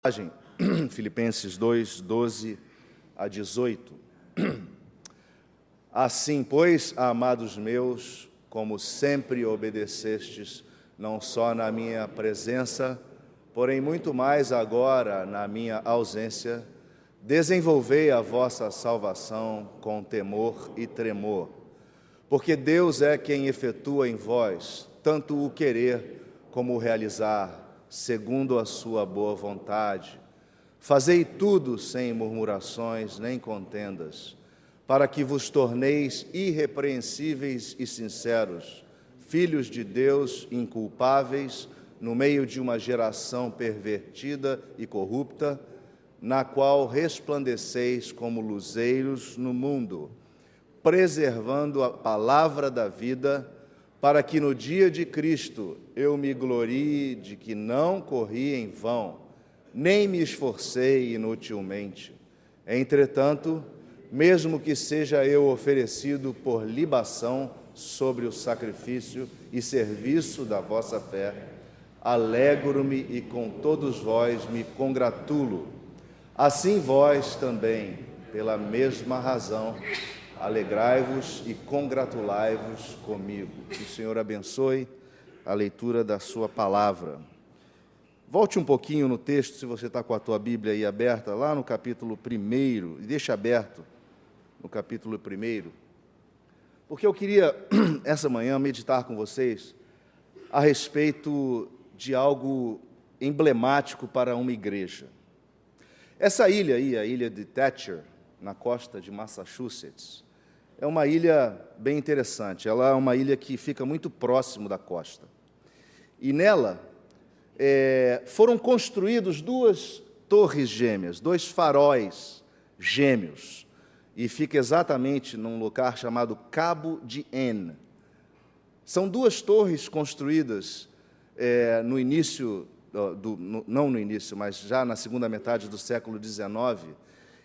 Passagem, Filipenses 2, 12 a 18. Assim, pois, amados meus, como sempre obedecestes, não só na minha presença, porém muito mais agora na minha ausência, desenvolvei a vossa salvação com temor e tremor, porque Deus é quem efetua em vós tanto o querer como o realizar, segundo a sua boa vontade. Fazei tudo sem murmurações nem contendas, para que vos torneis irrepreensíveis e sinceros, filhos de Deus inculpáveis, no meio de uma geração pervertida e corrupta, na qual resplandeceis como luzeiros no mundo, preservando a palavra da vida, para que no dia de Cristo eu me glorie de que não corri em vão, nem me esforcei inutilmente. Entretanto, mesmo que seja eu oferecido por libação sobre o sacrifício e serviço da vossa fé, alegro-me e com todos vós me congratulo. Assim vós também, pela mesma razão, alegrai-vos e congratulai-vos comigo. Que o Senhor abençoe a leitura da sua palavra. Volte um pouquinho no texto, se você está com a tua Bíblia aí aberta, lá no capítulo 1, e deixa aberto no capítulo 1, porque eu queria, essa manhã, meditar com vocês a respeito de algo emblemático para uma igreja. Essa ilha aí, a ilha de Thatcher, na costa de Massachusetts, é uma ilha bem interessante. Ela é uma ilha que fica muito próximo da costa. E nela foram construídos duas torres gêmeas, dois faróis gêmeos. E fica exatamente num lugar chamado Cabo de N. São duas torres construídas no início, não no início, mas já na segunda metade do século XIX.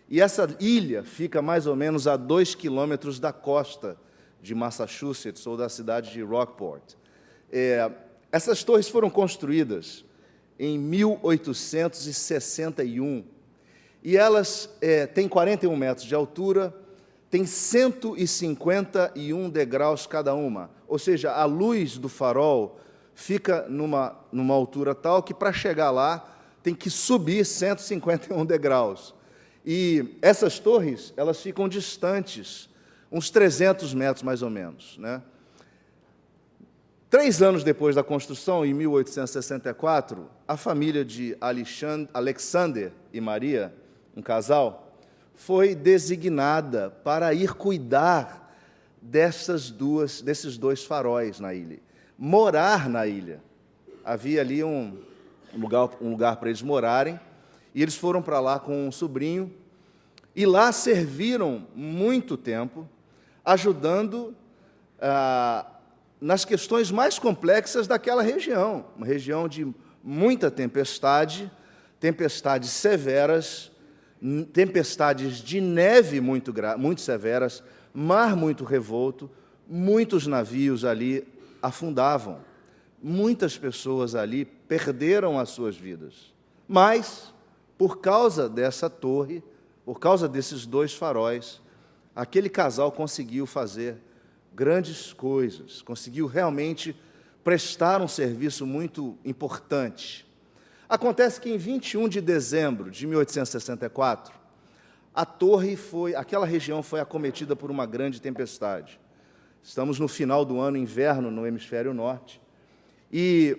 E essa ilha fica mais ou menos a 2 quilômetros da costa de Massachusetts, ou da cidade de Rockport. Essas torres foram construídas em 1861, e elas têm 41 metros de altura, têm 151 degraus cada uma, ou seja, a luz do farol fica numa altura tal que, para chegar lá, tem que subir 151 degraus. E essas torres, elas ficam distantes, uns 300 metros mais ou menos, né? 3 anos depois da construção, em 1864, a família de Alexander e Maria, um casal, foi designada para ir cuidar desses 2 faróis na ilha, morar na ilha. Havia ali um lugar para eles morarem, e eles foram para lá com um sobrinho, e lá serviram muito tempo, ajudando nas questões mais complexas daquela região, uma região de muita tempestade, tempestades severas, tempestades de neve muito severas, mar muito revolto, muitos navios ali afundavam, muitas pessoas ali perderam as suas vidas, mas por causa dessa torre, por causa desses 2 faróis, aquele casal conseguiu fazer grandes coisas, conseguiu realmente prestar um serviço muito importante. Acontece que em 21 de dezembro de 1864, aquela região foi acometida por uma grande tempestade. Estamos no final do ano, inverno no hemisfério norte, e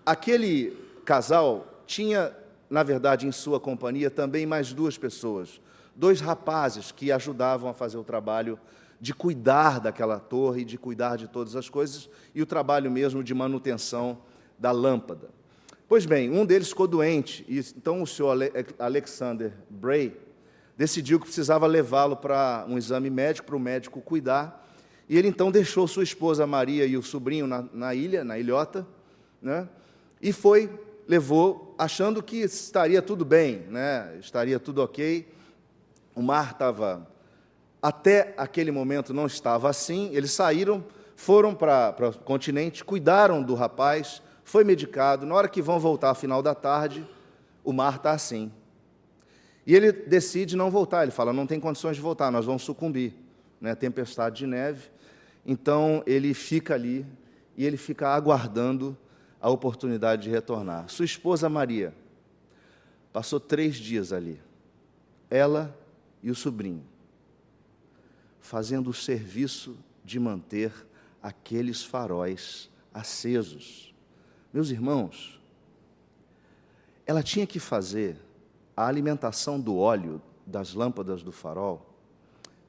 aquele casal tinha, na verdade, em sua companhia, também mais 2 pessoas, 2 rapazes que ajudavam a fazer o trabalho de cuidar daquela torre, de cuidar de todas as coisas, e o trabalho mesmo de manutenção da lâmpada. Pois bem, um deles ficou doente, e então o senhor Alexander Bray decidiu que precisava levá-lo para um exame médico, para o médico cuidar, e ele então deixou sua esposa Maria e o sobrinho na ilhota, né, e levou, achando que estaria tudo bem, né, estaria tudo ok. O mar estava, até aquele momento, não estava assim. Eles saíram, foram para o continente, cuidaram do rapaz, foi medicado. Na hora que vão voltar, ao final da tarde, o mar está assim. E ele decide não voltar, ele fala, não tem condições de voltar, nós vamos sucumbir, né? Tempestade de neve. Então, ele fica ali, e ele fica aguardando a oportunidade de retornar. Sua esposa Maria passou 3 dias ali, ela e o sobrinho, fazendo o serviço de manter aqueles faróis acesos. Meus irmãos, ela tinha que fazer a alimentação do óleo das lâmpadas do farol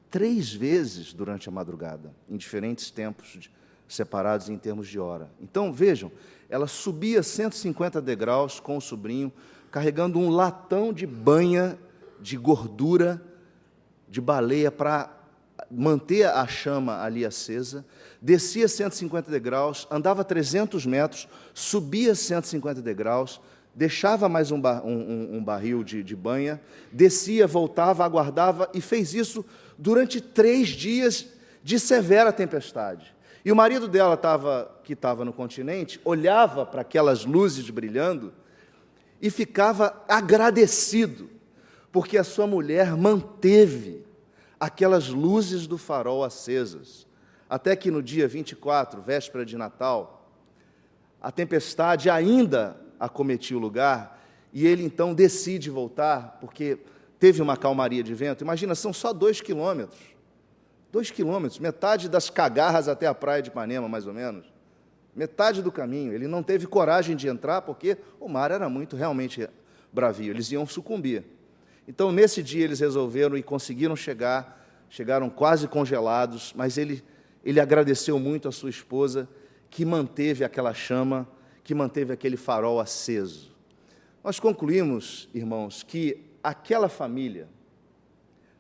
3 vezes durante a madrugada, em diferentes tempos separados em termos de hora. Então, vejam, ela subia 150 degraus com o sobrinho, carregando um latão de banha de gordura de baleia para manter a chama ali acesa, descia 150 degraus, andava 300 metros, subia 150 degraus, deixava mais um barril de banha, descia, voltava, aguardava e fez isso durante 3 dias de severa tempestade. E o marido dela, que estava no continente, olhava para aquelas luzes brilhando e ficava agradecido, porque a sua mulher manteve aquelas luzes do farol acesas, até que no dia 24, véspera de Natal, a tempestade ainda acometia o lugar, e ele então decide voltar, porque teve uma calmaria de vento. Imagina, são só 2 quilômetros, 2 quilômetros, metade das Cagarras até a praia de Ipanema, mais ou menos, metade do caminho. Ele não teve coragem de entrar, porque o mar era realmente bravio, eles iam sucumbir. Então, nesse dia, eles resolveram e conseguiram chegaram quase congelados, mas ele agradeceu muito a sua esposa, que manteve aquela chama, que manteve aquele farol aceso. Nós concluímos, irmãos, que aquela família,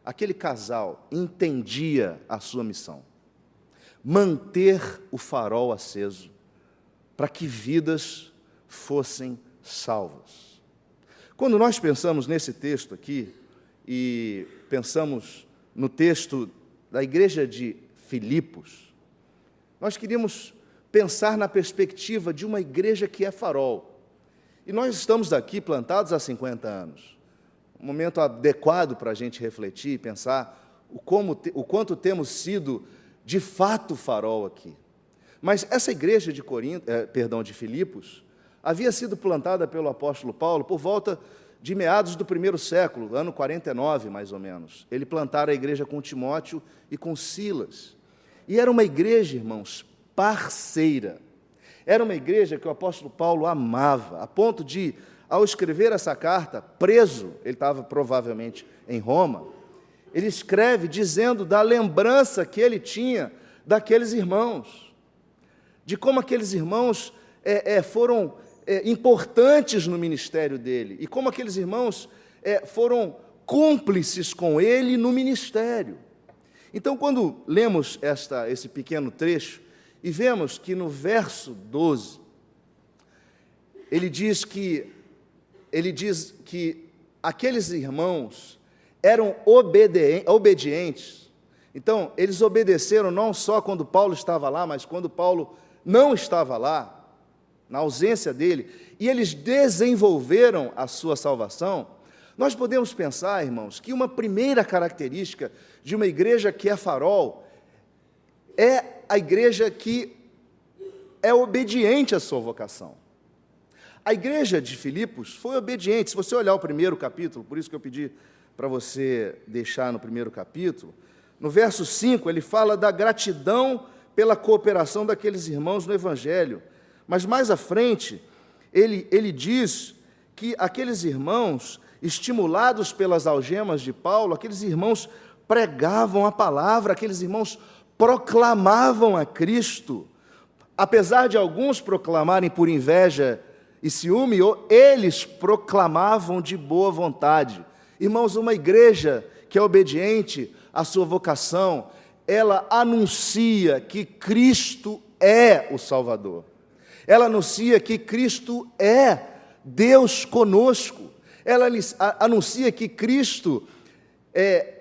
aquele casal, entendia a sua missão: manter o farol aceso, para que vidas fossem salvas. Quando nós pensamos nesse texto aqui, e pensamos no texto da igreja de Filipos, nós queríamos pensar na perspectiva de uma igreja que é farol. E nós estamos aqui plantados há 50 anos. Um momento adequado para a gente refletir e pensar o quanto temos sido, de fato, farol aqui. Mas essa igreja de Filipos havia sido plantada pelo apóstolo Paulo por volta de meados do 1º século, ano 49, mais ou menos. Ele plantara a igreja com Timóteo e com Silas. E era uma igreja, irmãos, parceira. Era uma igreja que o apóstolo Paulo amava, a ponto de, ao escrever essa carta, preso, ele estava provavelmente em Roma, ele escreve dizendo da lembrança que ele tinha daqueles irmãos, de como aqueles irmãos foram importantes no ministério dele, e como aqueles irmãos foram cúmplices com ele no ministério. Então, quando lemos esse pequeno trecho, e vemos que no verso 12, ele diz que aqueles irmãos eram obedientes. Então, eles obedeceram não só quando Paulo estava lá, mas quando Paulo não estava lá, na ausência dele, e eles desenvolveram a sua salvação. Nós podemos pensar, irmãos, que uma primeira característica de uma igreja que é farol é a igreja que é obediente à sua vocação. A igreja de Filipos foi obediente. Se você olhar o 1º capítulo, por isso que eu pedi para você deixar no 1º capítulo, no verso 5, ele fala da gratidão pela cooperação daqueles irmãos no Evangelho. Mas mais à frente, ele diz que aqueles irmãos, estimulados pelas algemas de Paulo, aqueles irmãos pregavam a palavra, aqueles irmãos proclamavam a Cristo. Apesar de alguns proclamarem por inveja e ciúme, eles proclamavam de boa vontade. Irmãos, uma igreja que é obediente à sua vocação, ela anuncia que Cristo é o Salvador. Ela anuncia que Cristo é Deus conosco. Ela anuncia que Cristo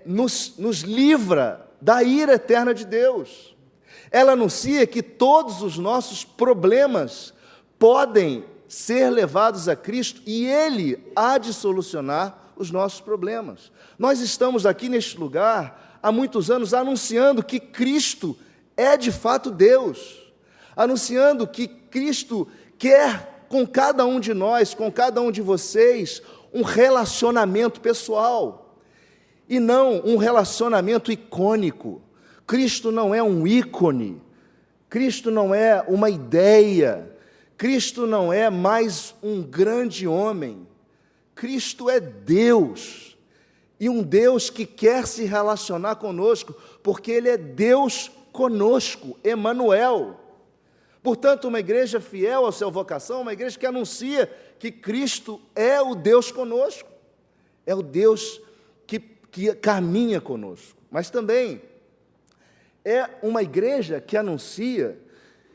nos livra da ira eterna de Deus. Ela anuncia que todos os nossos problemas podem ser levados a Cristo e Ele há de solucionar os nossos problemas. Nós estamos aqui neste lugar há muitos anos anunciando que Cristo é de fato Deus, anunciando que Cristo quer com cada um de nós, com cada um de vocês, um relacionamento pessoal e não um relacionamento icônico. Cristo não é um ícone, Cristo não é uma ideia, Cristo não é mais um grande homem, Cristo é Deus, e um Deus que quer se relacionar conosco, porque Ele é Deus conosco, Emanuel. Portanto, uma igreja fiel à sua vocação, uma igreja que anuncia que Cristo é o Deus conosco, é o Deus que caminha conosco, mas também é uma igreja que anuncia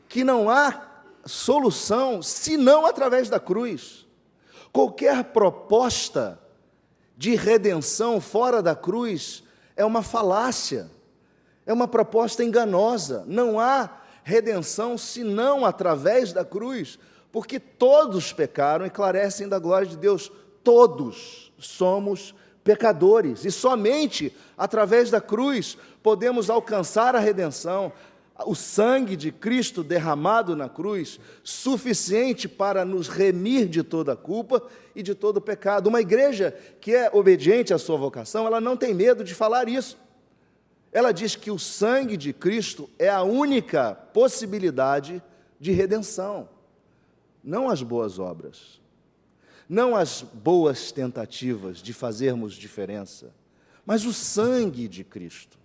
que não há solução senão através da cruz. Qualquer proposta de redenção fora da cruz é uma falácia, é uma proposta enganosa. Não há redenção senão através da cruz, porque todos pecaram e carecem da glória de Deus. Todos somos pecadores, e somente através da cruz podemos alcançar a redenção. O sangue de Cristo derramado na cruz, suficiente para nos remir de toda a culpa e de todo o pecado. Uma igreja que é obediente à sua vocação, ela não tem medo de falar isso. Ela diz que o sangue de Cristo é a única possibilidade de redenção, não as boas obras, não as boas tentativas de fazermos diferença, mas o sangue de Cristo,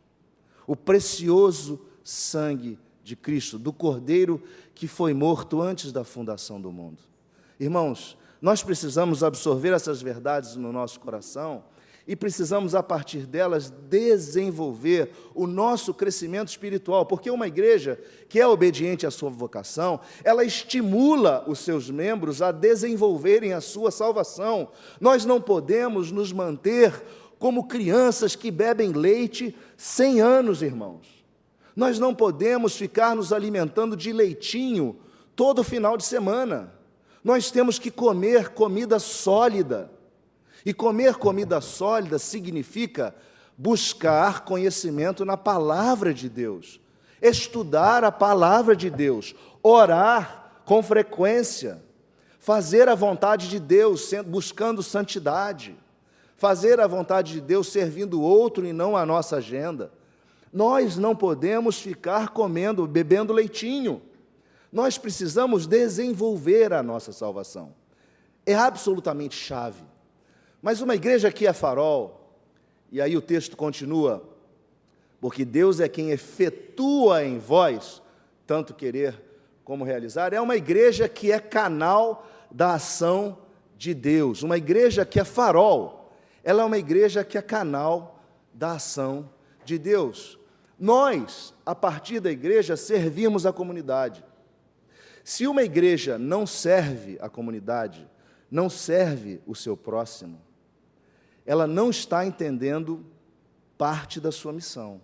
o precioso sangue de Cristo, do Cordeiro que foi morto antes da fundação do mundo. Irmãos, nós precisamos absorver essas verdades no nosso coração e precisamos, a partir delas, desenvolver o nosso crescimento espiritual, porque uma igreja que é obediente à sua vocação, ela estimula os seus membros a desenvolverem a sua salvação. Nós não podemos nos manter como crianças que bebem leite 100 anos, irmãos. Nós não podemos ficar nos alimentando de leitinho todo final de semana. Nós temos que comer comida sólida. E comer comida sólida significa buscar conhecimento na palavra de Deus, estudar a palavra de Deus, orar com frequência, fazer a vontade de Deus, buscando santidade, fazer a vontade de Deus servindo o outro e não a nossa agenda. Nós não podemos ficar bebendo leitinho. Nós precisamos desenvolver a nossa salvação. É absolutamente chave. Mas uma igreja que é farol, e aí o texto continua, porque Deus é quem efetua em vós, tanto querer como realizar, é uma igreja que é canal da ação de Deus. Uma igreja que é farol, ela é uma igreja que é canal da ação de Deus. Nós, a partir da igreja, servimos a comunidade. Se uma igreja não serve a comunidade, não serve o seu próximo, ela não está entendendo parte da sua missão.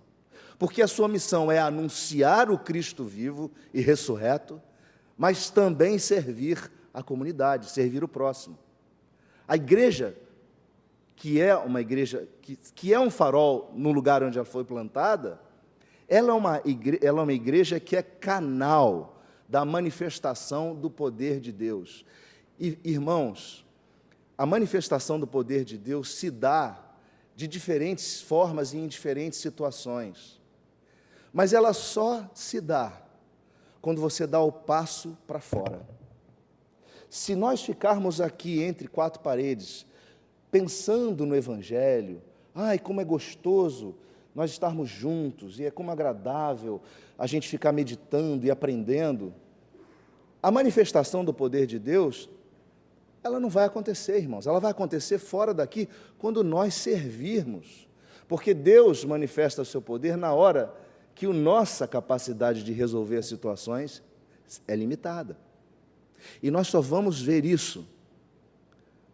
Porque a sua missão é anunciar o Cristo vivo e ressurreto, mas também servir a comunidade, servir o próximo. A igreja, que é uma igreja, que é um farol no lugar onde ela foi plantada, ela é uma igreja que é canal da manifestação do poder de Deus. E, irmãos, a manifestação do poder de Deus se dá de diferentes formas e em diferentes situações. Mas ela só se dá quando você dá o passo para fora. Se nós ficarmos aqui entre quatro paredes, pensando no Evangelho, ai, como é gostoso nós estarmos juntos, e é como agradável a gente ficar meditando e aprendendo, a manifestação do poder de Deus, ela não vai acontecer, irmãos, ela vai acontecer fora daqui, quando nós servirmos, porque Deus manifesta o seu poder na hora que a nossa capacidade de resolver as situações é limitada, e nós só vamos ver isso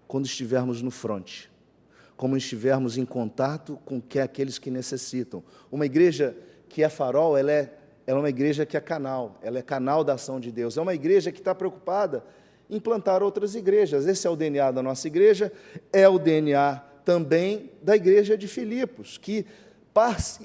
quando estivermos no fronte, como estivermos em contato com aqueles que necessitam. Uma igreja que é farol, ela é uma igreja que é canal, ela é canal da ação de Deus, é uma igreja que está preocupada implantar outras igrejas. Esse é o DNA da nossa igreja, é o DNA também da igreja de Filipos, que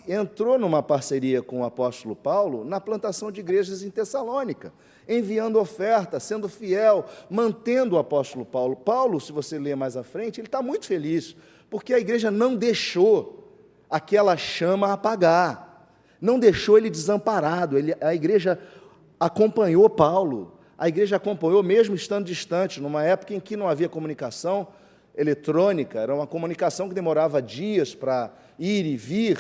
entrou numa parceria com o apóstolo Paulo na plantação de igrejas em Tessalônica, enviando oferta, sendo fiel, mantendo o apóstolo Paulo. Paulo, se você ler mais à frente, ele está muito feliz, porque a igreja não deixou aquela chama apagar, não deixou ele desamparado. A igreja acompanhou Paulo, a igreja acompanhou mesmo estando distante, numa época em que não havia comunicação eletrônica, era uma comunicação que demorava dias para ir e vir.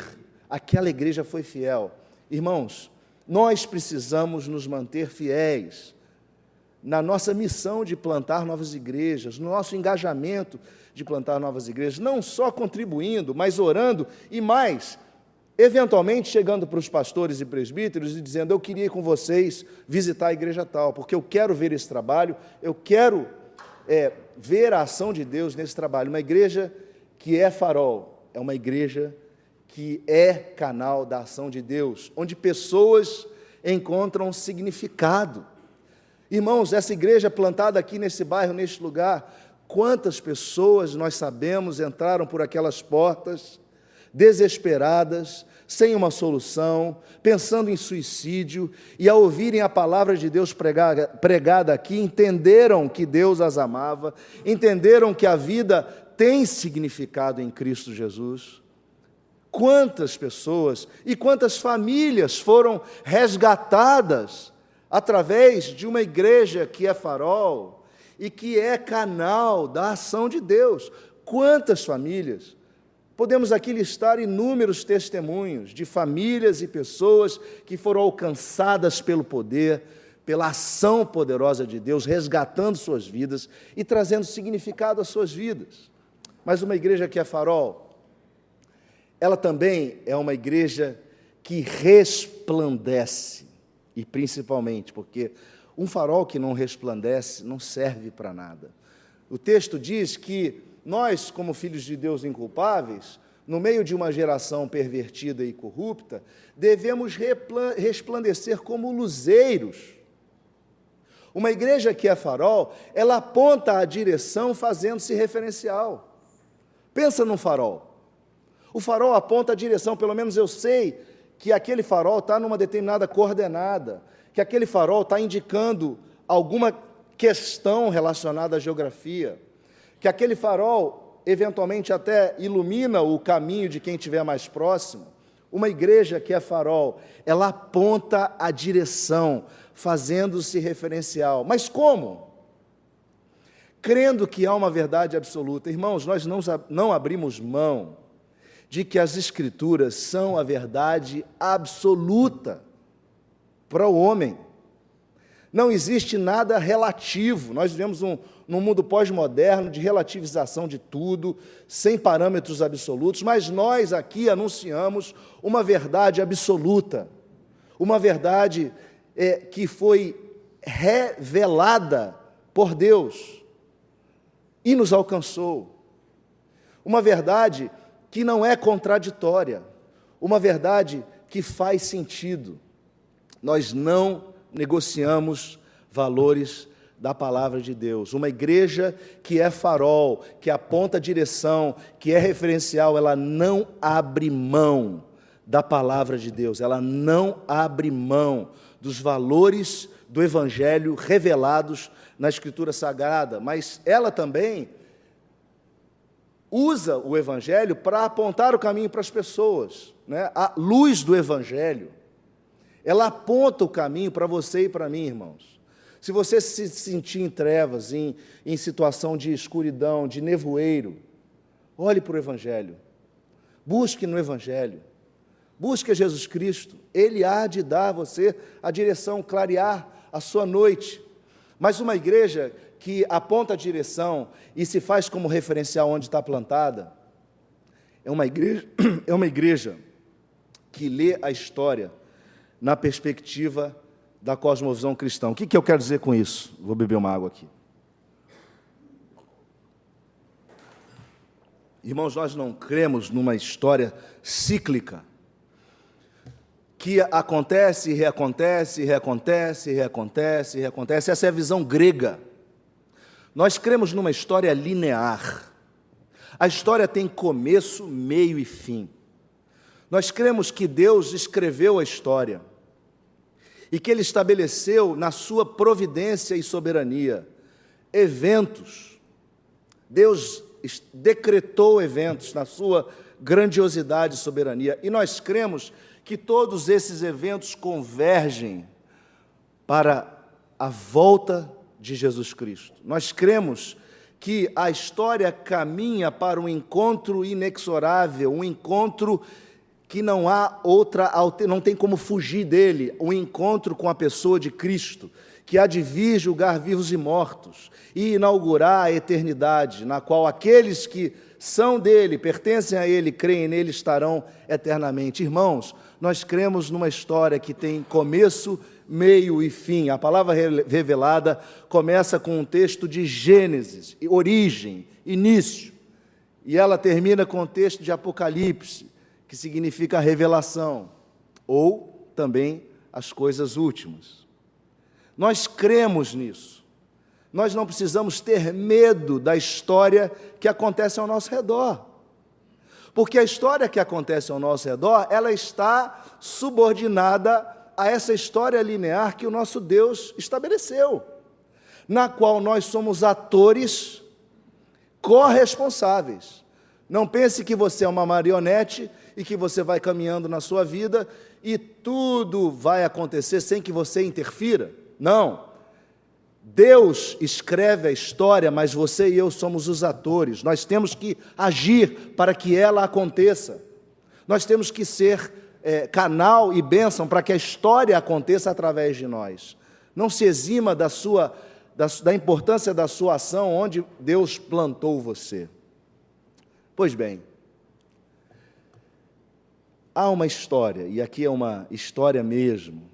Aquela igreja foi fiel. Irmãos, nós precisamos nos manter fiéis na nossa missão de plantar novas igrejas, no nosso engajamento de plantar novas igrejas, não só contribuindo, mas orando e mais, eventualmente chegando para os pastores e presbíteros e dizendo: eu queria ir com vocês visitar a igreja tal, porque eu quero ver esse trabalho, eu quero ver a ação de Deus nesse trabalho. Uma igreja que é farol, é uma igreja que é canal da ação de Deus, onde pessoas encontram significado. Irmãos, essa igreja plantada aqui nesse bairro, neste lugar, quantas pessoas nós sabemos entraram por aquelas portas, desesperadas, sem uma solução, pensando em suicídio, e ao ouvirem a palavra de Deus pregada aqui, entenderam que Deus as amava, entenderam que a vida tem significado em Cristo Jesus. Quantas pessoas e quantas famílias foram resgatadas através de uma igreja que é farol e que é canal da ação de Deus. Quantas famílias! Podemos aqui listar inúmeros testemunhos de famílias e pessoas que foram alcançadas pelo poder, pela ação poderosa de Deus, resgatando suas vidas e trazendo significado às suas vidas. Mas uma igreja que é farol, ela também é uma igreja que resplandece, e principalmente porque um farol que não resplandece não serve para nada. O texto diz que nós, como filhos de Deus inculpáveis, no meio de uma geração pervertida e corrupta, devemos resplandecer como luzeiros. Uma igreja que é farol, ela aponta a direção fazendo-se referencial. Pensa num farol. O farol aponta a direção, pelo menos eu sei que aquele farol está numa determinada coordenada, que aquele farol está indicando alguma questão relacionada à geografia, que aquele farol, eventualmente, até ilumina o caminho de quem estiver mais próximo. Uma igreja que é farol, ela aponta a direção, fazendo-se referencial. Mas como? Crendo que há uma verdade absoluta. Irmãos, nós não abrimos mão de que as Escrituras são a verdade absoluta para o homem. Não existe nada relativo. Nós vivemos num mundo pós-moderno de relativização de tudo, sem parâmetros absolutos, mas nós aqui anunciamos uma verdade absoluta, uma verdade que foi revelada por Deus e nos alcançou. Uma verdade que não é contraditória, uma verdade que faz sentido. Nós não negociamos valores da palavra de Deus. Uma igreja que é farol, que aponta a direção, que é referencial, ela não abre mão da palavra de Deus, ela não abre mão dos valores do Evangelho revelados na Escritura Sagrada, mas ela também usa o Evangelho para apontar o caminho para as pessoas, né? A luz do Evangelho, ela aponta o caminho para você e para mim, irmãos. Se você se sentir em trevas, em situação de escuridão, de nevoeiro, olhe para o Evangelho, busque no Evangelho, busque a Jesus Cristo, Ele há de dar a você a direção, clarear a sua noite. Mas uma igreja que aponta a direção e se faz como referencial onde está plantada, é uma igreja que lê a história na perspectiva da cosmovisão cristã. O que eu quero dizer com isso? Vou beber uma água aqui. Irmãos, nós não cremos numa história cíclica, que acontece, reacontece, reacontece, reacontece, reacontece. Essa é a visão grega. Nós cremos numa história linear. A história tem começo, meio e fim. Nós cremos que Deus escreveu a história e que Ele estabeleceu na sua providência e soberania eventos. Deus decretou eventos na sua grandiosidade e soberania. E nós cremos que todos esses eventos convergem para a volta de Jesus Cristo. Nós cremos que a história caminha para um encontro inexorável, um encontro que não há outra, não tem como fugir dele, um encontro com a pessoa de Cristo, que há de vir julgar vivos e mortos e inaugurar a eternidade, na qual aqueles que são dele, pertencem a ele, creem nele, estarão eternamente. Irmãos, nós cremos numa história que tem começo, meio e fim. A palavra revelada começa com um texto de Gênesis, origem, início, e ela termina com o texto de Apocalipse, que significa revelação, ou também as coisas últimas. Nós cremos nisso. Nós não precisamos ter medo da história que acontece ao nosso redor. Porque a história que acontece ao nosso redor, ela está subordinada a essa história linear que o nosso Deus estabeleceu, na qual nós somos atores corresponsáveis. Não pense que você é uma marionete e que você vai caminhando na sua vida e tudo vai acontecer sem que você interfira. Não. Deus escreve a história, mas você e eu somos os atores. Nós temos que agir para que ela aconteça. Nós temos que ser canal e bênção para que a história aconteça através de nós. Não se exima da importância da sua ação onde Deus plantou você. Pois bem, há uma história, e aqui é uma história mesmo.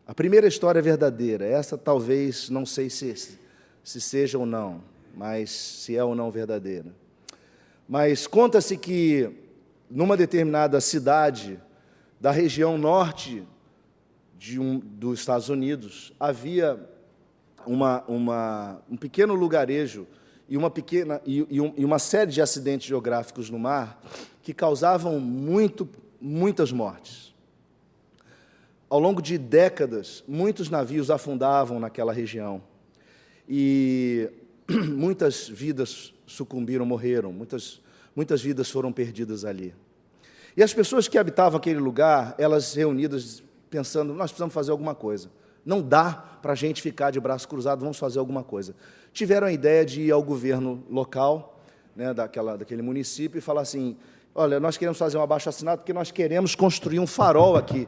A primeira história verdadeira, essa talvez, não sei se seja ou não, mas se é ou não verdadeira. Mas conta-se que, numa determinada cidade da região norte dos Estados Unidos, havia um pequeno lugarejo e uma série de acidentes geográficos no mar que causavam muitas mortes. Ao longo de décadas, muitos navios afundavam naquela região e muitas vidas sucumbiram, morreram, muitas vidas foram perdidas ali. E as pessoas que habitavam aquele lugar, elas reunidas, pensando, nós precisamos fazer alguma coisa. Não dá para a gente ficar de braço cruzado, vamos fazer alguma coisa. Tiveram a ideia de ir ao governo local, né, daquele município, e falar assim, olha, nós queremos fazer um abaixo-assinado porque nós queremos construir um farol aqui.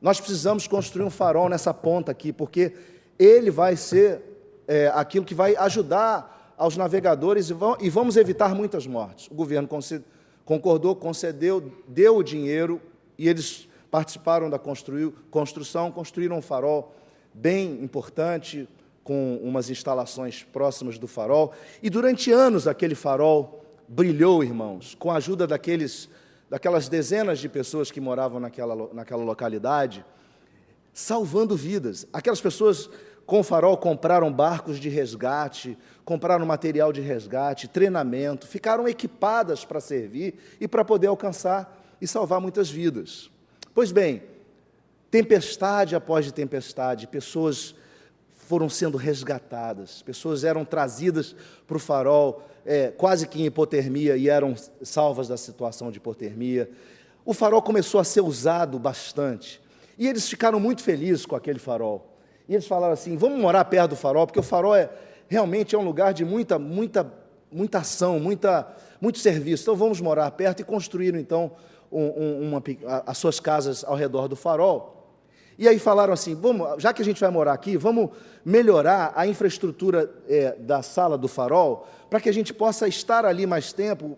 Nós precisamos construir um farol nessa ponta aqui, porque ele vai ser aquilo que vai ajudar aos navegadores e vamos evitar muitas mortes. O governo concordou, concedeu, deu o dinheiro e eles participaram da construção, construíram um farol bem importante, com umas instalações próximas do farol. E durante anos aquele farol brilhou, irmãos, com a ajuda daquelas dezenas de pessoas que moravam naquela localidade, salvando vidas. Aquelas pessoas com o farol compraram barcos de resgate, compraram material de resgate, treinamento, ficaram equipadas para servir e para poder alcançar e salvar muitas vidas. Pois bem, tempestade após tempestade, pessoas foram sendo resgatadas, pessoas eram trazidas para o farol, quase que em hipotermia, e eram salvas da situação de hipotermia. O farol começou a ser usado bastante, e eles ficaram muito felizes com aquele farol. E eles falaram assim, vamos morar perto do farol, porque o farol realmente é um lugar de muita ação, muito serviço. Então vamos morar perto, e construíram então as suas casas ao redor do farol. E aí falaram assim, já que a gente vai morar aqui, vamos melhorar a infraestrutura da sala do farol, para que a gente possa estar ali mais tempo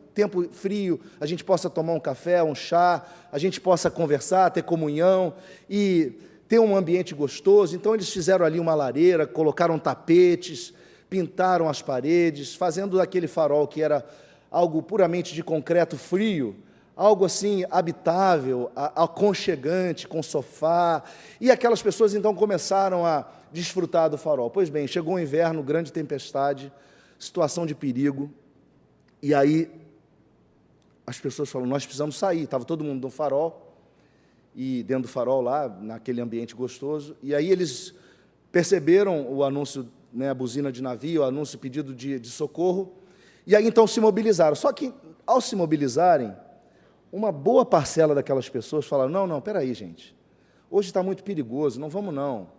frio, a gente possa tomar um café, um chá, a gente possa conversar, ter comunhão e ter um ambiente gostoso. Então eles fizeram ali uma lareira, colocaram tapetes, pintaram as paredes, fazendo daquele farol que era algo puramente de concreto frio, algo assim habitável, aconchegante, com sofá, e aquelas pessoas então começaram a desfrutar do farol. Pois bem, chegou o inverno, grande tempestade, situação de perigo, e aí as pessoas falaram, nós precisamos sair. Estava todo mundo no farol, e dentro do farol lá, naquele ambiente gostoso, e aí eles perceberam o anúncio, né, a buzina de navio, o anúncio, pedido de socorro, e aí então se mobilizaram. Só que, ao se mobilizarem, uma boa parcela daquelas pessoas falaram, não, espera aí, gente, hoje está muito perigoso, não vamos não.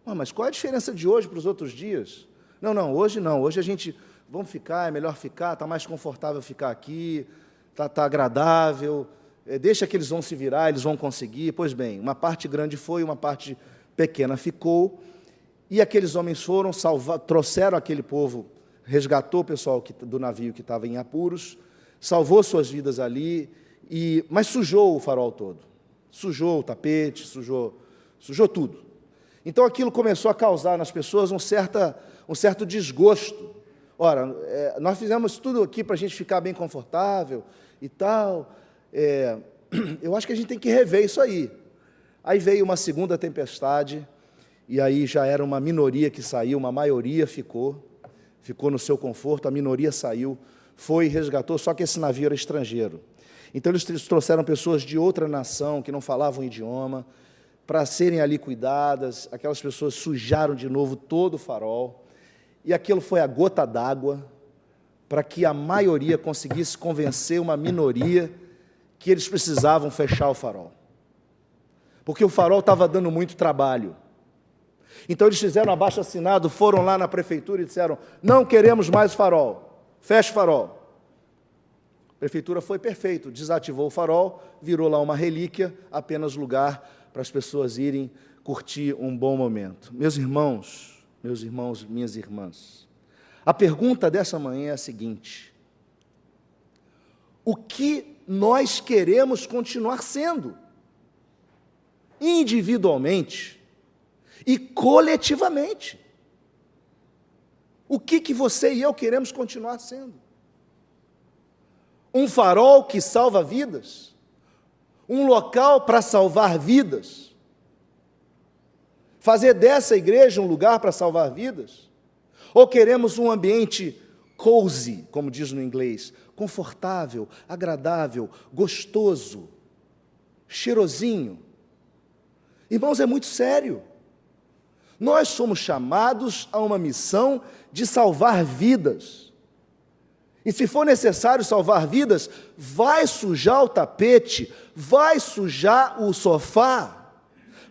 Mas qual é a diferença de hoje para os outros dias? Não, hoje a gente, vamos ficar, é melhor ficar, está mais confortável ficar aqui, está agradável, deixa que eles vão se virar, eles vão conseguir. Pois bem, uma parte grande foi, uma parte pequena ficou, e aqueles homens foram, trouxeram aquele povo, resgatou o pessoal do navio que estava em apuros, salvou suas vidas ali, mas sujou o farol todo, sujou o tapete, sujou tudo. Então aquilo começou a causar nas pessoas um certo desgosto. Ora, nós fizemos tudo aqui para a gente ficar bem confortável e tal, eu acho que a gente tem que rever isso aí. Aí veio uma segunda tempestade, e aí já era uma minoria que saiu, uma maioria ficou no seu conforto, a minoria saiu, foi e resgatou, só que esse navio era estrangeiro. Então eles trouxeram pessoas de outra nação, que não falavam o idioma, para serem ali cuidadas. Aquelas pessoas sujaram de novo todo o farol, e aquilo foi a gota d'água para que a maioria conseguisse convencer uma minoria que eles precisavam fechar o farol, porque o farol estava dando muito trabalho. Então eles fizeram um abaixo-assinado, foram lá na prefeitura e disseram, não queremos mais farol, feche o farol. A prefeitura foi perfeito, desativou o farol, virou lá uma relíquia, apenas lugar para as pessoas irem curtir um bom momento. Meus irmãos, minhas irmãs, a pergunta dessa manhã é a seguinte: o que nós queremos continuar sendo? Individualmente e coletivamente. O que você e eu queremos continuar sendo? Um farol que salva vidas? Um local para salvar vidas? Fazer dessa igreja um lugar para salvar vidas? Ou queremos um ambiente cozy, como diz no inglês, confortável, agradável, gostoso, cheirosinho? Irmãos, é muito sério. Nós somos chamados a uma missão de salvar vidas. E se for necessário salvar vidas, vai sujar o tapete, vai sujar o sofá,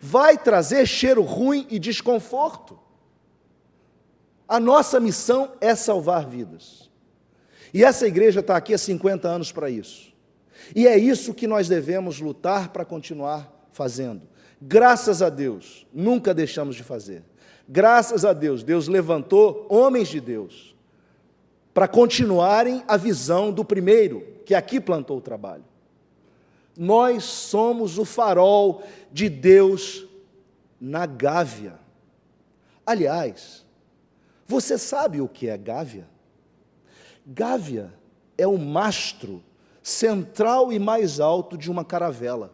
vai trazer cheiro ruim e desconforto. A nossa missão é salvar vidas. E essa igreja está aqui há 50 anos para isso. E é isso que nós devemos lutar para continuar fazendo. Graças a Deus, nunca deixamos de fazer. Graças a Deus, Deus levantou homens de Deus para continuarem a visão do primeiro, que aqui plantou o trabalho. Nós somos o farol de Deus na Gávea. Aliás, você sabe o que é Gávea? Gávea é o mastro central e mais alto de uma caravela,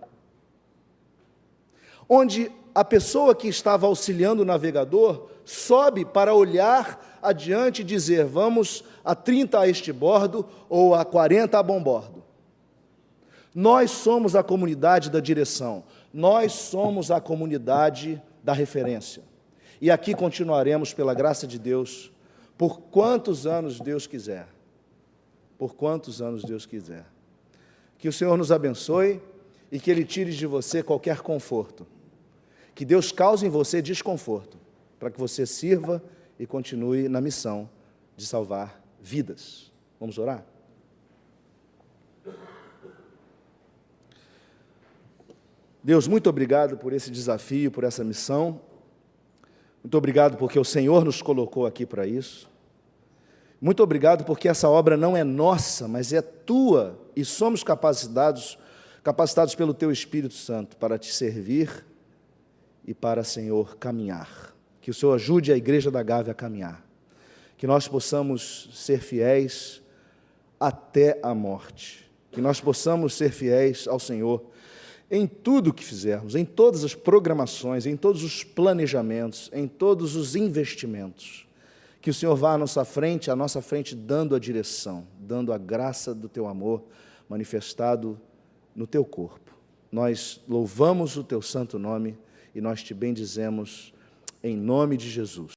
onde a pessoa que estava auxiliando o navegador sobe para olhar adiante e dizer, vamos a 30 a este bordo ou a 40 a bom bordo. Nós somos a comunidade da direção, nós somos a comunidade da referência. E aqui continuaremos, pela graça de Deus, por quantos anos Deus quiser. Por quantos anos Deus quiser. Que o Senhor nos abençoe e que Ele tire de você qualquer conforto. Que Deus cause em você desconforto, para que você sirva e continue na missão de salvar vidas. Vamos orar? Deus, muito obrigado por esse desafio, por essa missão. Muito obrigado porque o Senhor nos colocou aqui para isso. Muito obrigado porque essa obra não é nossa, mas é tua, e somos capacitados pelo Teu Espírito Santo para Te servir e para, Senhor, caminhar. Que o Senhor ajude a Igreja da Gávea a caminhar. Que nós possamos ser fiéis até a morte. que nós possamos ser fiéis ao Senhor em tudo que fizermos, em todas as programações, em todos os planejamentos, em todos os investimentos. Que o Senhor vá à nossa frente, dando a direção, dando a graça do Teu amor manifestado no Teu corpo. Nós louvamos o Teu santo nome e nós Te bendizemos em nome de Jesus.